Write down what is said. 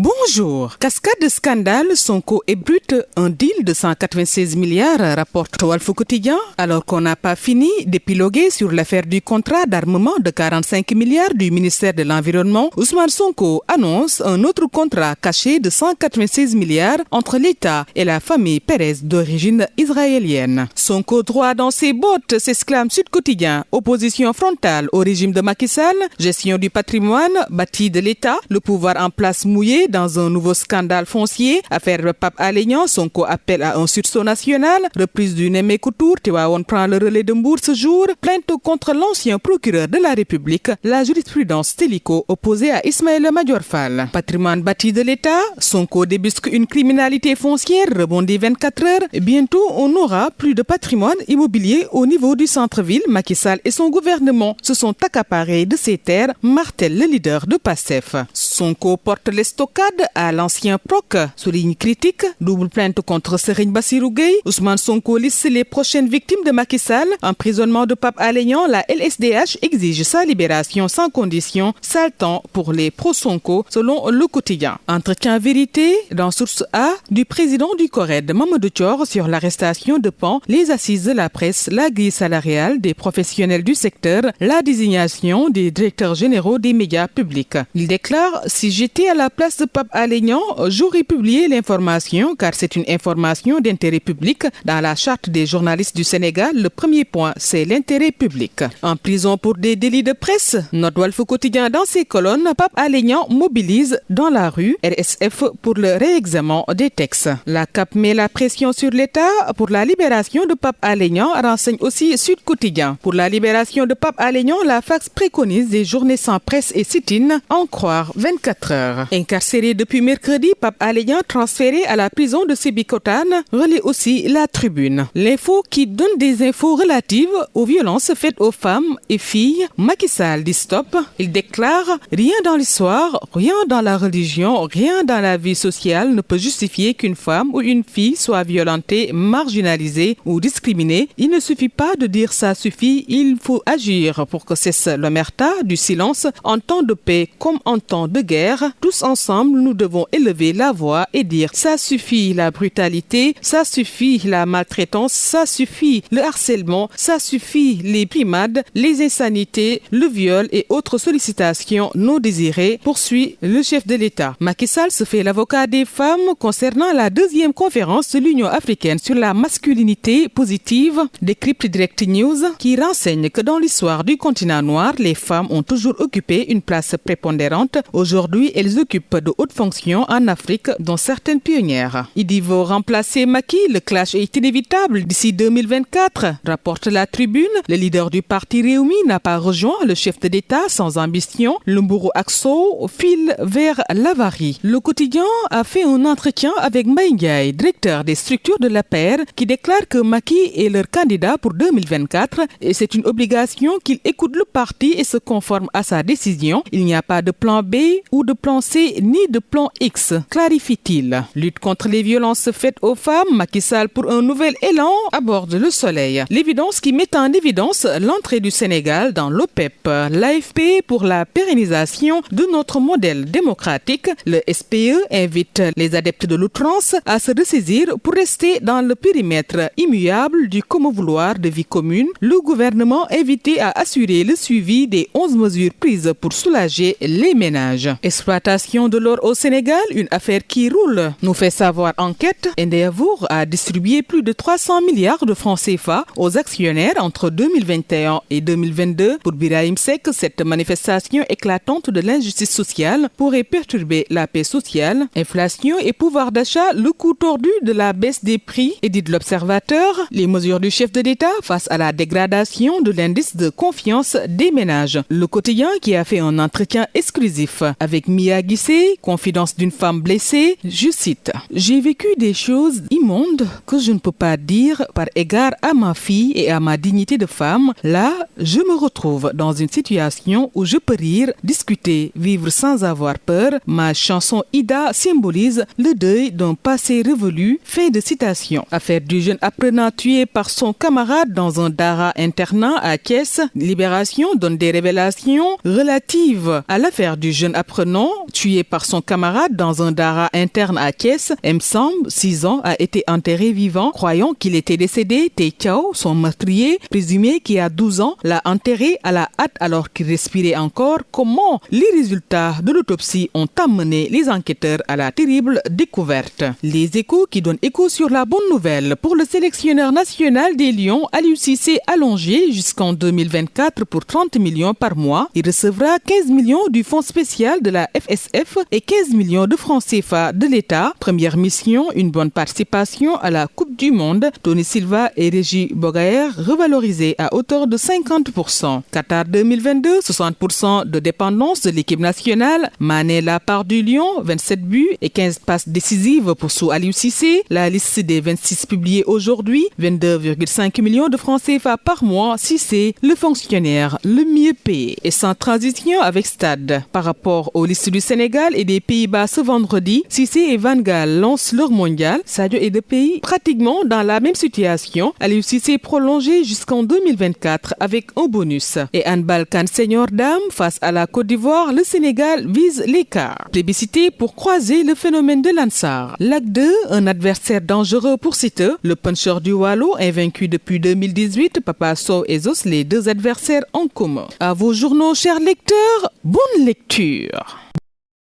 Bonjour. Cascade de scandales, Sonko ébruite un deal de 196 milliards, rapporte Walf Quotidien. Alors qu'on n'a pas fini d'épiloguer sur l'affaire du contrat d'armement de 45 milliards du ministère de l'Environnement, Ousmane Sonko annonce un autre contrat caché de 196 milliards entre l'État et la famille Pérez d'origine israélienne. Sonko droit dans ses bottes, s'exclame Sud Quotidien. Opposition frontale au régime de Macky Sall, gestion du patrimoine bâti de l'État, le pouvoir en place mouillé dans un nouveau scandale foncier, affaire Pape Alé Niang, Sonko appelle à un sursaut national, reprise du Nemmeeku Tour, Tivaouane prend le relais de Mbour ce jour, plainte contre l'ancien procureur de la République, la jurisprudence Téliko opposée à Ismaïla Madior Fall. Patrimoine bâti de l'État, Sonko débusque une criminalité foncière, rebondit 24 heures. Bientôt, on n'aura plus de patrimoine immobilier au niveau du centre-ville. Macky Sall et son gouvernement se sont accaparés de ces terres, martèle le leader de PASTEF. Sonko porte les stockades à l'ancien PROC, souligne critique, double plainte contre Serigne Bassirou Gueye. Ousmane Sonko liste les prochaines victimes de Macky Sall. Emprisonnement de Pape Alé Niang, la LSDH exige sa libération sans condition. Sale temps pour les pro-Sonko, selon Le Quotidien. Entretien vérité dans Source A du président du CORED, Mamadou Thior, sur l'arrestation de Pan, les assises de la presse, la grille salariale des professionnels du secteur, la désignation des directeurs généraux des médias publics. Il déclare: si j'étais à la place de Pape Alé Niang, j'aurais publié l'information car c'est une information d'intérêt public. Dans la charte des journalistes du Sénégal, le premier point, c'est l'intérêt public. En prison pour des délits de presse, note Walf Quotidien dans ses colonnes, Pape Alé Niang mobilise dans la rue RSF pour le réexamen des textes. La CAP met la pression sur l'État pour la libération de Pape Alé Niang, renseigne aussi Sud Quotidien. Pour la libération de Pape Alé Niang, la FACS préconise des journées sans presse et sit-in, en croire 24 heures. Incarcéré depuis mercredi, Pape Alé Niang transféré à la prison de Sébikotane, relaie aussi La Tribune. L'info qui donne des infos relatives aux violences faites aux femmes et filles. Macky Sall dit stop. Il déclare: rien dans l'histoire, rien dans la religion, rien dans la vie sociale ne peut justifier qu'une femme ou une fille soit violentée, marginalisée ou discriminée. Il ne suffit pas de dire ça suffit, il faut agir pour que cesse l'omerta du silence en temps de paix comme en temps de guerre. Tous ensemble, nous devons élever la voix et dire ça suffit la brutalité, ça suffit la maltraitance, ça suffit le harcèlement, ça suffit les brimades, les insanités, le viol et autres sollicitations non désirées, poursuit le chef de l'État. Macky Sall se fait l'avocat des femmes concernant la deuxième conférence de l'Union africaine sur la masculinité positive, décrypte Direct News, qui renseigne que dans l'histoire du continent noir, les femmes ont toujours occupé une place prépondérante. Aujourd'hui, elles occupent de hautes fonctions en Afrique, dont certaines pionnières. Idi veut remplacer Macky, le clash est inévitable d'ici 2024, rapporte La Tribune. Le leader du parti Rewmi n'a pas rejoint le chef de l'État sans ambition. Le Mburu Akso file vers l'avarie. Le Quotidien a fait un entretien avec Mbaye Ndiaye, directeur des structures de l'APR, qui déclare que Macky est leur candidat pour 2024 et c'est une obligation qu'il écoute le parti et se conforme à sa décision. Il n'y a pas de plan B ou de plan C ni de plan X, clarifie-t-il. Lutte contre les violences faites aux femmes, Macky Sall pour un nouvel élan aborde Le Soleil. L'évidence qui met en évidence l'entrée du Sénégal dans l'OPEP. L'AFP pour la pérennisation de notre modèle démocratique. Le SPE invite les adeptes de l'outrance à se ressaisir pour rester dans le périmètre immuable du commun vouloir de vie commune. Le gouvernement invité à assurer le suivi des 11 mesures prises pour soulager les ménages. Exploitation de l'or au Sénégal, une affaire qui roule, nous fait savoir Enquête. Endeavour a distribué plus de 300 milliards de francs CFA aux actionnaires entre 2021 et 2022. Pour Birahim Seck, cette manifestation éclatante de l'injustice sociale pourrait perturber la paix sociale. Inflation et pouvoir d'achat, le coup tordu de la baisse des prix, édite l'Observateur. Les mesures du chef de l'État face à la dégradation de l'indice de confiance des ménages. Le Quotidien qui a fait un entretien exclusif avec Mia Guissé, confidence d'une femme blessée, je cite: j'ai vécu des choses immondes que je ne peux pas dire par égard à ma fille et à ma dignité de femme. Là, je me retrouve dans une situation où je peux rire, discuter, vivre sans avoir peur. Ma chanson Ida symbolise le deuil d'un passé révolu. Fin de citation. Affaire du jeune apprenant tué par son camarade dans un dara internat à Thiès. Libération donne des révélations relatives à l'affaire du jeune apprenant apprenons, tué par son camarade dans un dara interne à Thiès, Msamb, 6 ans, a été enterré vivant, croyant qu'il était décédé. Teichao, son meurtrier, présumé qui a 12 ans, l'a enterré à la hâte alors qu'il respirait encore. Comment les résultats de l'autopsie ont amené les enquêteurs à la terrible découverte. Les Échos qui donnent écho sur la bonne nouvelle pour le sélectionneur national des Lions, Aliou Cissé, allongé jusqu'en 2024 pour 30 millions par mois. Il recevra 15 millions du fonds spécial de la FSF et 15 millions de francs CFA de l'État. Première mission, une bonne participation à la Coupe du Monde. Tony Silva et Régis Bogaert revalorisés à hauteur de 50%. Qatar 2022, 60% de dépendance de l'équipe nationale. Mané la part du Lion, 27 buts et 15 passes décisives pour Sou Aliou Cissé. La liste des 26 publiée aujourd'hui, 22,5 millions de francs CFA par mois. Cissé, le fonctionnaire le mieux payé. Et sans transition avec Stade. Par rapport aux listes du Sénégal et des Pays-Bas ce vendredi, Cissé et Van Gaal lancent leur mondial. Sadio et de pays pratiquement dans la même situation. Aliou Cissé prolongé jusqu'en 2024 avec un bonus. Et handball CAN senior dame face à la Côte d'Ivoire, le Sénégal vise l'écart. Plébiscité pour croiser le phénomène de l'Ansar. Lac 2, un adversaire dangereux pour Siteu. Le puncher du Wallo, invaincu depuis 2018, Papa Sow et Zos, les deux adversaires en commun. À vos journaux, chers lecteurs, bonne lecture.